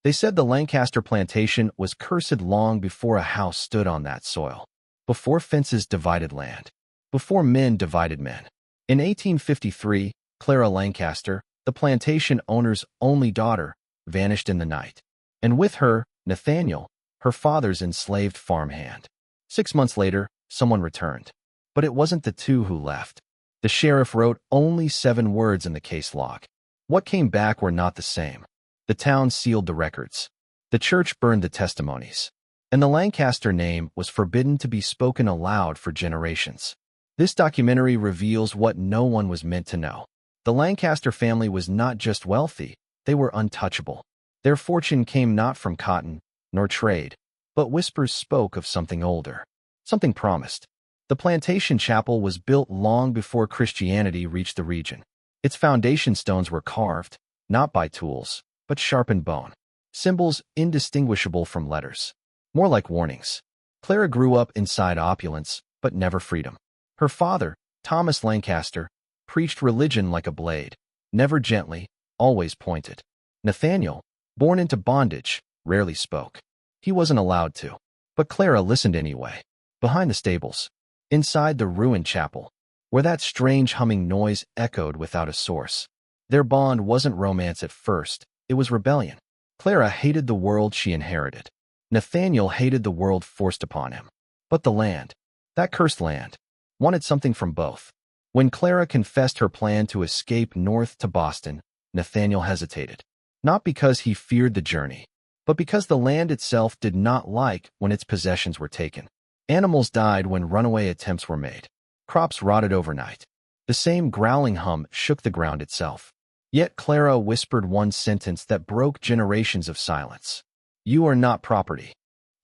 They said the Lancaster Plantation was cursed long before a house stood on that soil, before fences divided land, before men divided men. In 1853, Clara Lancaster, the plantation owner's only daughter, vanished in the night, and with her, Nathaniel, her father's enslaved farmhand. 6 months later, someone returned. But it wasn't the two who left. The sheriff wrote only 7 words in the case log. What came back were not the same. The town sealed the records. The church burned the testimonies. And the Lancaster name was forbidden to be spoken aloud for generations. This documentary reveals what no one was meant to know. The Lancaster family was not just wealthy, they were untouchable. Their fortune came not from cotton, nor trade, but whispers spoke of something older, something promised. The plantation chapel was built long before Christianity reached the region. Its foundation stones were carved, not by tools, but sharpened bone. Symbols indistinguishable from letters. More like warnings. Clara grew up inside opulence, but never freedom. Her father, Thomas Lancaster, preached religion like a blade, never gently, always pointed. Nathaniel, born into bondage, rarely spoke. He wasn't allowed to. But Clara listened anyway. Behind the stables, inside the ruined chapel, where that strange humming noise echoed without a source. Their bond wasn't romance at first, it was rebellion. Clara hated the world she inherited. Nathaniel hated the world forced upon him. But the land, that cursed land, wanted something from both. When Clara confessed her plan to escape north to Boston, Nathaniel hesitated. Not because he feared the journey, but because the land itself did not like when its possessions were taken. Animals died when runaway attempts were made. Crops rotted overnight. The same growling hum shook the ground itself. Yet Clara whispered one sentence that broke generations of silence. "You are not property."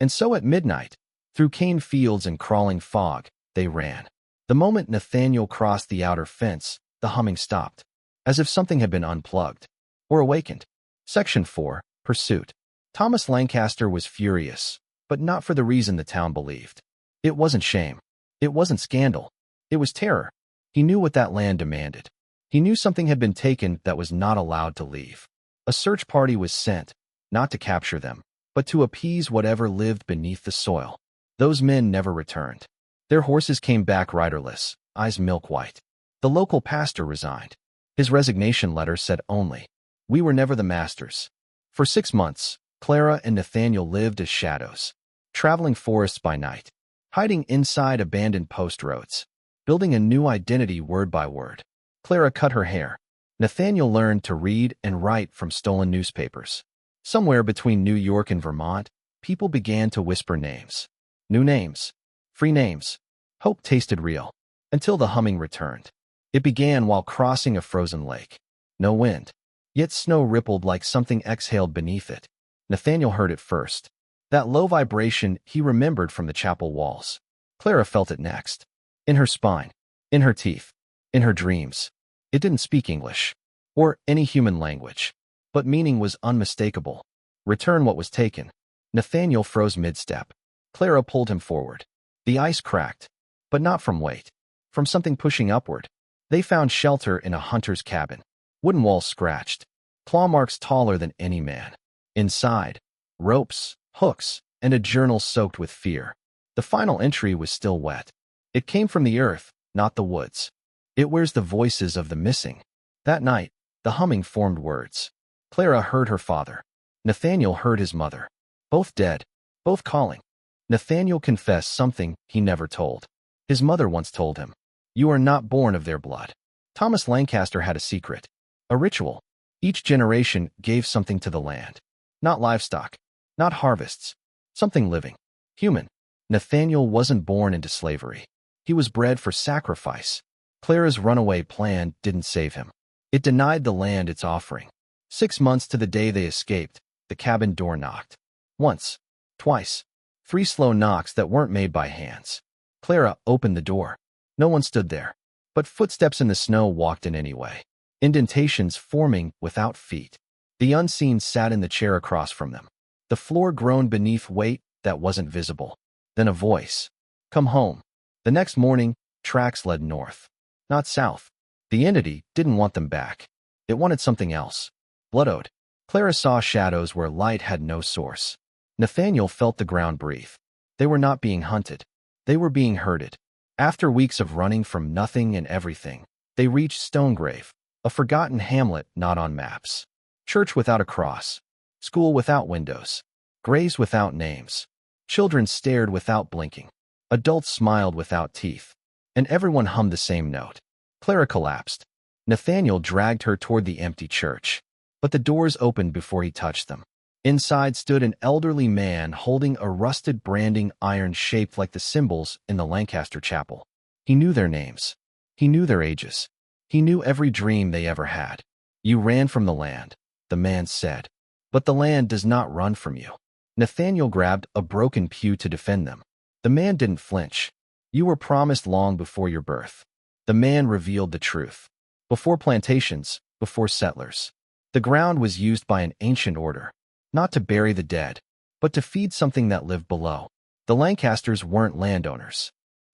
And so at midnight, through cane fields and crawling fog, they ran. The moment Nathaniel crossed the outer fence, the humming stopped, as if something had been unplugged or awakened. Section 4, Pursuit. Thomas Lancaster was furious, but not for the reason the town believed. It wasn't shame. It wasn't scandal. It was terror. He knew what that land demanded. He knew something had been taken that was not allowed to leave. A search party was sent, not to capture them, but to appease whatever lived beneath the soil. Those men never returned. Their horses came back riderless, eyes milk-white. The local pastor resigned. His resignation letter said only, "We were never the masters." For 6 months, Clara and Nathaniel lived as shadows, traveling forests by night, hiding inside abandoned post roads, building a new identity word by word. Clara cut her hair. Nathaniel learned to read and write from stolen newspapers. Somewhere between New York and Vermont, people began to whisper names. New names. Free names. Hope tasted real. Until the humming returned. It began while crossing a frozen lake. No wind. Yet snow rippled like something exhaled beneath it. Nathaniel heard it first. That low vibration he remembered from the chapel walls. Clara felt it next. In her spine. In her teeth. In her dreams. It didn't speak English. Or any human language. But meaning was unmistakable. Return what was taken. Nathaniel froze mid-step. Clara pulled him forward. The ice cracked. But not from weight. From something pushing upward. They found shelter in a hunter's cabin. Wooden walls scratched. Claw marks taller than any man. Inside, ropes, hooks, and a journal soaked with fear. The final entry was still wet. It came from the earth, not the woods. It wears the voices of the missing. That night, the humming formed words. Clara heard her father. Nathaniel heard his mother. Both dead, both calling. Nathaniel confessed something he never told. His mother once told him, "You are not born of their blood." Thomas Lancaster had a secret. A ritual. Each generation gave something to the land. Not livestock. Not harvests. Something living. Human. Nathaniel wasn't born into slavery. He was bred for sacrifice. Clara's runaway plan didn't save him. It denied the land its offering. 6 months to the day they escaped, the cabin door knocked. Once. Twice. 3 slow knocks that weren't made by hands. Clara opened the door. No one stood there. But footsteps in the snow walked in anyway. Indentations forming without feet. The unseen sat in the chair across from them. The floor groaned beneath weight that wasn't visible. Then a voice. "Come home." The next morning, tracks led north. Not south. The entity didn't want them back. It wanted something else. Blood owed. Clara saw shadows where light had no source. Nathaniel felt the ground breathe. They were not being hunted. They were being herded. After weeks of running from nothing and everything, they reached Stonegrave, a forgotten hamlet not on maps. Church without a cross. School without windows. Graves without names. Children stared without blinking. Adults smiled without teeth. And everyone hummed the same note. Clara collapsed. Nathaniel dragged her toward the empty church. But the doors opened before he touched them. Inside stood an elderly man holding a rusted branding iron shaped like the symbols in the Lancaster chapel. He knew their names. He knew their ages. He knew every dream they ever had. You ran from the land, the man said. But the land does not run from you. Nathaniel grabbed a broken pew to defend them. The man didn't flinch. You were promised long before your birth. The man revealed the truth. Before plantations, before settlers. The ground was used by an ancient order, not to bury the dead, but to feed something that lived below. The Lancasters weren't landowners.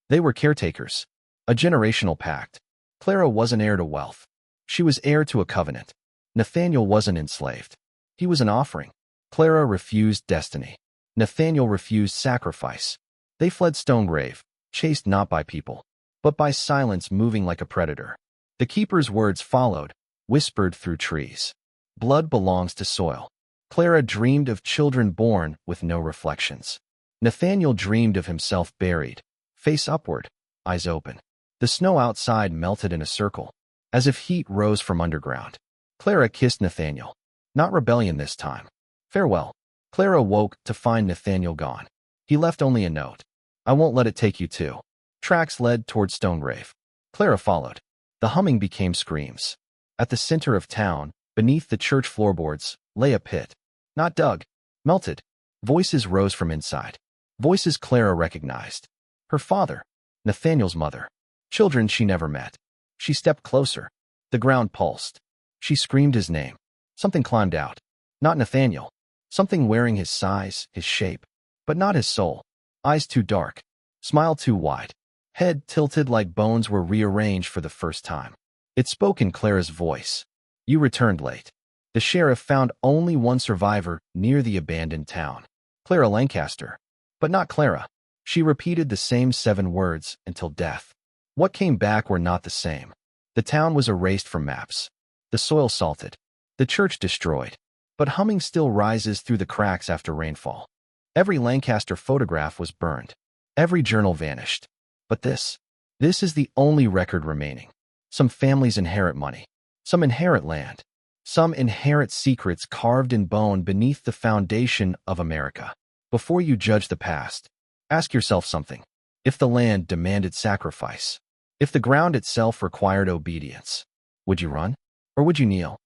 They were caretakers. A generational pact. Clara wasn't heir to wealth. She was heir to a covenant. Nathaniel wasn't enslaved. He was an offering. Clara refused destiny. Nathaniel refused sacrifice. They fled Stonegrave, chased not by people, but by silence moving like a predator. The keeper's words followed, whispered through trees. Blood belongs to soil. Clara dreamed of children born with no reflections. Nathaniel dreamed of himself buried, face upward, eyes open. The snow outside melted in a circle, as if heat rose from underground. Clara kissed Nathaniel. Not rebellion this time. Farewell. Clara woke to find Nathaniel gone. He left only a note. I won't let it take you too. Tracks led toward Stonegrave. Clara followed. The humming became screams. At the center of town, beneath the church floorboards, lay a pit. Not dug. Melted. Voices rose from inside. Voices Clara recognized. Her father. Nathaniel's mother. Children she never met. She stepped closer. The ground pulsed. She screamed his name. Something climbed out. Not Nathaniel. Something wearing his size, his shape. But not his soul. Eyes too dark. Smile too wide. Head tilted like bones were rearranged for the first time. It spoke in Clara's voice. You returned late. The sheriff found only one survivor near the abandoned town. Clara Lancaster. But not Clara. She repeated the same 7 words until death. What came back were not the same. The town was erased from maps. The soil salted. The church destroyed. But humming still rises through the cracks after rainfall. Every Lancaster photograph was burned. Every journal vanished. But this is the only record remaining. Some families inherit money. Some inherit land. Some inherit secrets carved in bone beneath the foundation of America. Before you judge the past, ask yourself something. If the land demanded sacrifice, if the ground itself required obedience, would you run? Or would you kneel?